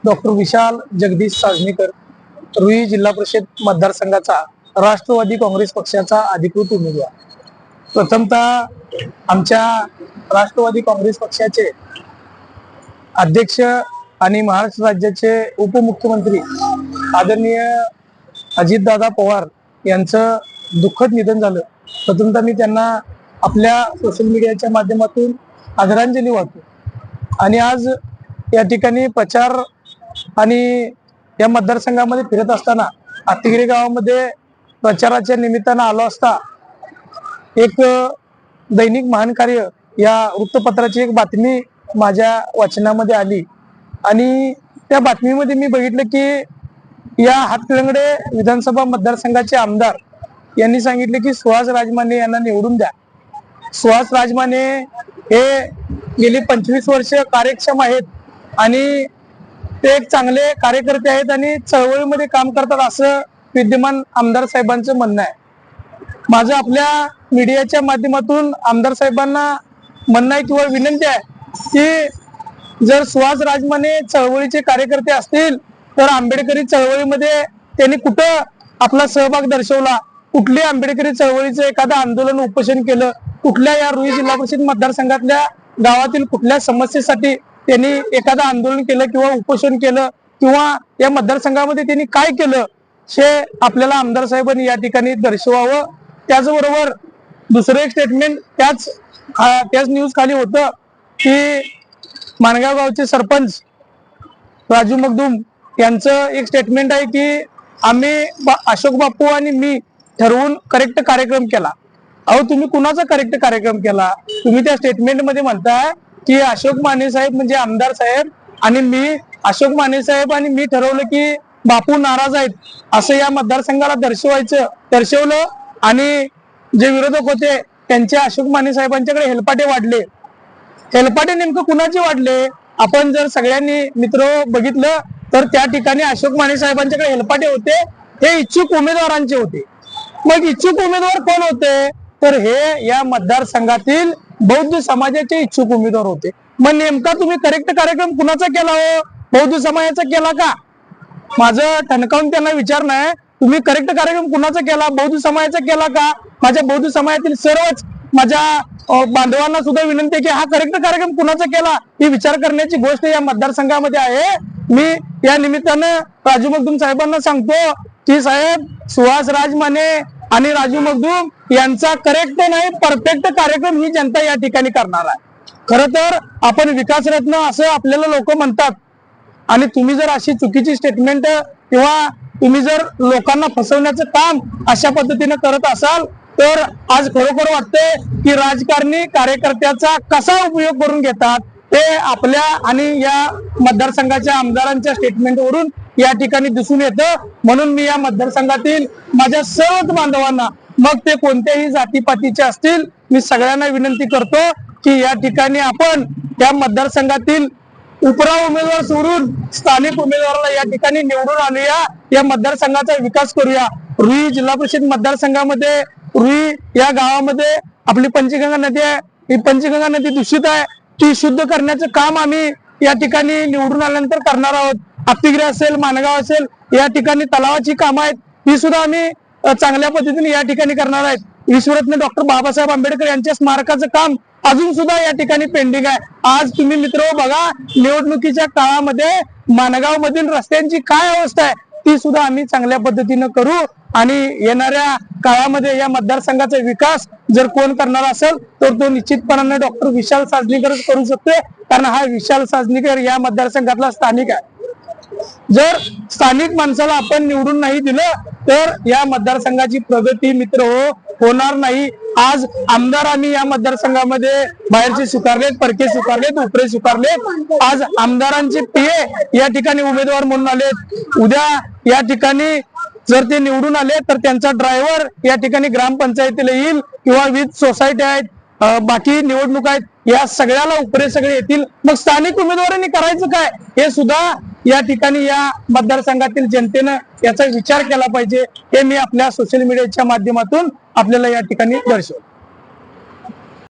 Doctor विशाल जगदीश साजनीकर, रुई जिल्हा परिषद मतदारसंघाचा राष्ट्रवादी काँग्रेस पक्षाचा अधिकृत उमेदवार। प्रथमतः आमच्या राष्ट्रवादी काँग्रेस पक्षाचे अध्यक्ष आणि महाराष्ट्र राज्याचे उपमुख्यमंत्री आदरणीय अजितदादा पवार यांचं दुःखद निधन झालं। प्रथमतः मी त्यांना आपल्या सोशल मीडियाच्या माध्यमातून आदरांजली वाहतो। आणि आज या ठिकाणी प्रचार आणि या मतदारसंघामध्ये फिरत असताना आतिगिरी गावामध्ये प्रचाराच्या निमित्तानं आलो असता एक दैनिक महान कार्य या वृत्तपत्राची एक बातमी माझ्या वाचनामध्ये आली आणि त्या बातमीमध्ये मी बघितलं की या हातकणंगले विधानसभा मतदारसंघाचे आमदार यांनी सांगितले की सुहास राजमाने यांना निवडून द्या। सुहास राजमाने हे गेली 25 वर्ष कार्यक्षम आहेत आणि ते एक चांगले कार्यकर्ते आहेत आणि चळवळीमध्ये काम करतात असं विद्यमान आमदार साहेबांचं म्हणणं आहे। माझं आपल्या मीडियाच्या माध्यमातून आमदार साहेबांना म्हणणं आहे किंवा विनंती आहे की जर सुहास राजमाने चळवळीचे कार्यकर्ते असतील तर आंबेडकरी चळवळीमध्ये त्यांनी कुठं आपला सहभाग दर्शवला, कुठली आंबेडकरी चळवळीचं एखादं आंदोलन उपोषण केलं, कुठल्या या रुई जिल्हा परिषद मतदारसंघातल्या गावातील कुठल्या समस्येसाठी त्यांनी एखादं आंदोलन केलं किंवा उपोषण केलं किंवा या मतदारसंघामध्ये त्यांनी काय केलं हे आपल्याला आमदार साहेबांनी या ठिकाणी दर्शवावं। त्याचबरोबर दुसरं एक स्टेटमेंट त्याच न्यूज खाली होतं की माणगाव गावचे सरपंच राजू मगदूम यांचं एक स्टेटमेंट आहे की आम्ही अशोक बापू आणि मी ठरवून करेक्ट कार्यक्रम केला। अहो तुम्ही कुणाचा करेक्ट कार्यक्रम केला? तुम्ही त्या स्टेटमेंट मध्ये म्हणताय की अशोक माने साहेब म्हणजे आमदार साहेब आणि मी अशोक माने साहेब आणि मी ठरवलं की बापू नाराज आहेत असं या मतदारसंघाला दर्शवलं आणि जे विरोधक होते त्यांचे अशोक माने साहेबांच्याकडे हेलपाटे वाढले। हेलपाटे नेमकं कुणाचे वाढले? आपण जर सगळ्यांनी मित्र बघितलं तर त्या ठिकाणी अशोक माने साहेबांच्याकडे हेलपाटे होते हे इच्छुक उमेदवारांचे होते। मग इच्छुक उमेदवार कोण होते? तर हे या मतदारसंघातील बौद्ध समाजाचे इच्छुक उमेदवार होते। मग नेमका तुम्ही करेक्ट कार्यक्रम कुणाचा केला हो? बौद्ध समाजाचा केला का? माझं ठणकावून त्यांना विचारणं आहे, तुम्ही करेक्ट कार्यक्रम कुणाचा केला? बौद्ध समाजाचा केला का? माझ्या बौद्ध समाजातील सर्वच माझ्या बांधवांना सुद्धा विनंती आहे की हा करेक्ट कार्यक्रम कुणाचा केला ही विचार करण्याची गोष्ट या मतदारसंघामध्ये आहे। मी या निमित्तानं राजू मगदूम साहेबांना सांगतो की साहेब सुहास राजमाने आणि राजू मगदूम यांचा करेक्ट नाही परफेक्ट कार्यक्रम ही जनता या ठिकाणी करणार आहे। खरं तर आपण विकासरत्न असं आपल्याला लोक म्हणतात आणि तुम्ही जर अशी चुकीची स्टेटमेंट किंवा तुम्ही जर लोकांना फसवण्याचं काम अशा पद्धतीने करत असाल तर आज खरोखर वाटतंय की राजकारणी कार्यकर्त्याचा कसा उपयोग करून घेतात ते आपल्या आणि या मतदारसंघाच्या आमदारांच्या स्टेटमेंटवरून या ठिकाणी दिसून येतं। म्हणून मी या मतदारसंघातील माझ्या सर्वच बांधवांना मग ते कोणत्याही जातीपातीचे असतील मी सगळ्यांना विनंती करतो की या ठिकाणी आपण या मतदारसंघातील उपरा उमेदवार सोडून स्थानिक उमेदवाराला या ठिकाणी निवडून आणूया, या मतदारसंघाचा विकास करूया। रुई जिल्हा परिषद मतदारसंघामध्ये रुई या गावामध्ये आपली पंचगंगा नदी आहे, ही पंचगंगा नदी दूषित आहे, ती शुद्ध करण्याचं काम आम्ही या ठिकाणी निवडून आल्यानंतर करणार आहोत। आतिगिरी असेल, माणगाव असेल या ठिकाणी तलावाची कामं आहेत ही सुद्धा आम्ही चांगल्या पद्धतीने या ठिकाणी करणार आहेत। विश्वरत्न डॉक्टर बाबासाहेब आंबेडकर यांच्या स्मारकाचं काम अजून सुद्धा या ठिकाणी पेंडिंग आहे। आज तुम्ही मित्र बघा निवडणुकीच्या काळामध्ये माणगाव मधील रस्त्यांची काय अवस्था आहे ती सुद्धा आम्ही चांगल्या पद्धतीनं करू आणि येणाऱ्या काळामध्ये या मतदारसंघाचा विकास जर कोण करणार असेल तर तो निश्चितपणाने डॉक्टर विशाल साजनीकरच करू शकते, कारण हा विशाल साजनीकर या मतदारसंघातला स्थानिक आहे। जर स्थानिक माणसाला आपण निवडून नाही दिलं तर या मतदारसंघाची प्रगती मित्र होणार नाही। आज आमदार आम्ही या मतदारसंघामध्ये बाहेरचे स्वीकारलेत, परके स्वीकारलेत, उपरे स्वीकारलेत। आज आमदारांचे पीए या ठिकाणी उमेदवार म्हणून आलेत। उद्या या ठिकाणी जर ते निवडून आले तर त्यांचा ड्रायव्हर या ठिकाणी ग्रामपंचायतीला येईल किंवा विविध सोसायटी आहेत, बाकी निवडणूक आहेत, या सगळ्याला उपरे सगळे येतील। मग स्थानिक उमेदवारांनी करायचं काय हे सुद्धा या ठिकाणी या मतदारसंघातील जनतेनं याचा विचार केला पाहिजे हे मी आपल्या सोशल मीडियाच्या माध्यमातून आपल्याला या ठिकाणी दर्शवतो।